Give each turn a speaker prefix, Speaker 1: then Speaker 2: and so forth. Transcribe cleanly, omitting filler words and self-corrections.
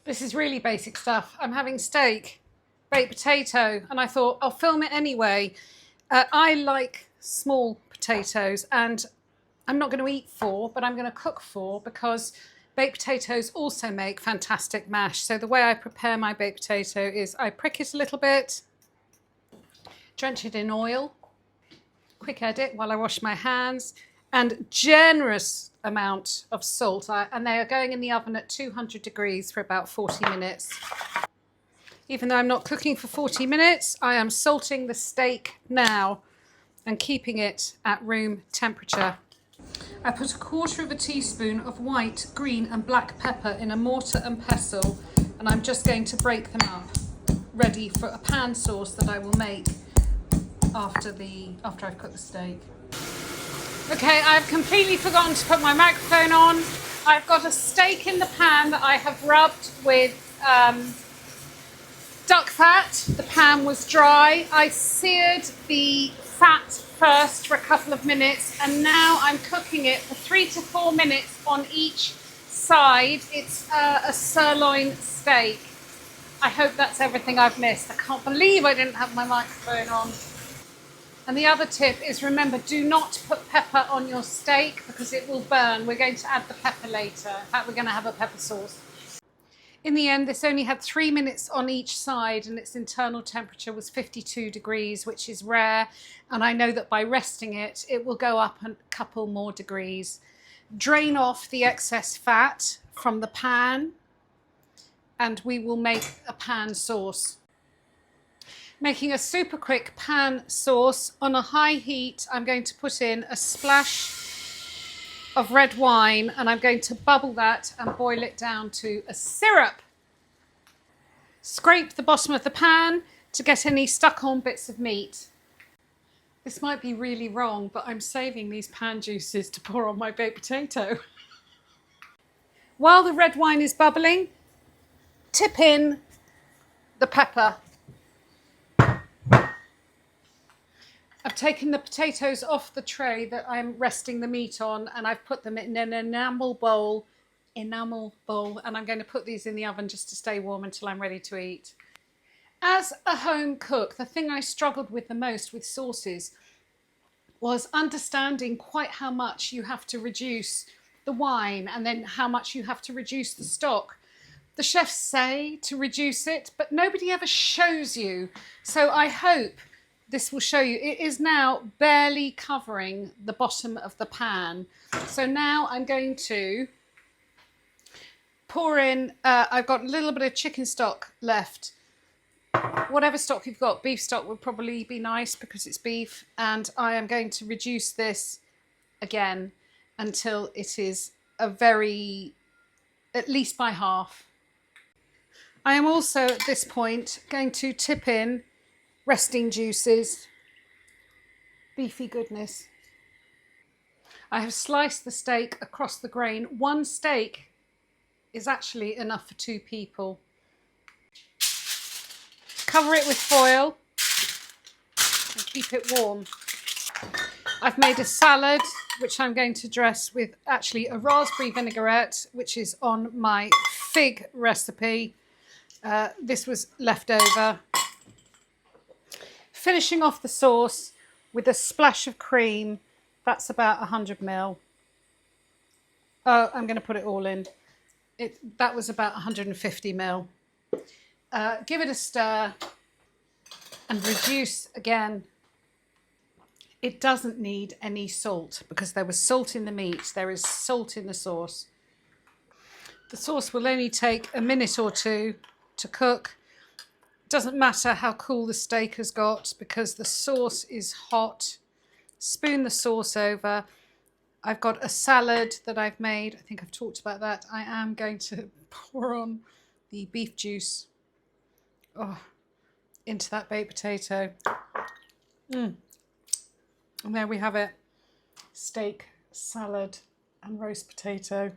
Speaker 1: This is really basic stuff. I'm having steak, baked potato, and I thought I'll film it anyway. I like small potatoes, and I'm not going to eat 4, but I'm going to cook 4 because baked potatoes also make fantastic mash. So the way I prepare my baked potato is I prick it a little bit, drench it in oil, quick edit while I wash my hands, and generous amount of salt. And they are going in the oven at 200 degrees for about 40 minutes. Even though I'm not cooking for 40 minutes, I am salting the steak now and keeping it at room temperature. I put 1/4 teaspoon of white, green and black pepper in a mortar and pestle, and I'm just going to break them up, ready for a pan sauce that I will make after I've cooked the steak. Okay, I've completely forgotten to put my microphone on. I've got a steak in the pan that I have rubbed with duck fat. The pan was dry. I seared the fat first for a couple of minutes, and now I'm cooking it for 3 to 4 minutes on each side. It's a sirloin steak. I hope that's everything I've missed. I can't believe I didn't have my microphone on. And the other tip is, remember, do not put pepper on your steak because it will burn. We're going to add the pepper later. In fact, we're going to have a pepper sauce. In the end, this only had 3 minutes on each side, and its internal temperature was 52 degrees, which is rare. And I know that by resting it, it will go up a couple more degrees. Drain off the excess fat from the pan, and we will make a pan sauce. Making a super quick pan sauce on a high heat. I'm going to put in a splash of red wine, and I'm going to bubble that and boil it down to a syrup. Scrape the bottom of the pan to get any stuck on bits of meat. This might be really wrong, but I'm saving these pan juices to pour on my baked potato. While the red wine is bubbling, tip in the pepper. I've taken the potatoes off the tray that I'm resting the meat on, and I've put them in an enamel bowl, and I'm going to put these in the oven just to stay warm until I'm ready to eat. As a home cook, the thing I struggled with the most with sauces was understanding quite how much you have to reduce the wine and then how much you have to reduce the stock. The chefs say to reduce it, but nobody ever shows you. So I hope this will show you. It is now barely covering the bottom of the pan. So now I'm going to pour in, I've got a little bit of chicken stock left. Whatever stock you've got, beef stock would probably be nice because it's beef. And I am going to reduce this again until it is at least by half. I am also at this point going to tip in resting juices. Beefy goodness. I have sliced the steak across the grain. 1 steak is actually enough for 2 people. Cover it with foil and keep it warm. I've made a salad, which I'm going to dress with actually a raspberry vinaigrette, which is on my fig recipe. This was left over. Finishing off the sauce with a splash of cream. That's about 100 ml. Oh, I'm going to put it all in. That was about 150 ml. Give it a stir and reduce again. It doesn't need any salt because there was salt in the meat. There is salt in the sauce. The sauce will only take a minute or 2 to cook. Doesn't matter how cool the steak has got because the sauce is hot. Spoon the sauce over. I've got a salad that I've made. I think I've talked about that. I am going to pour on the beef juice into that baked potato. And there we have it. Steak, salad and roast potato.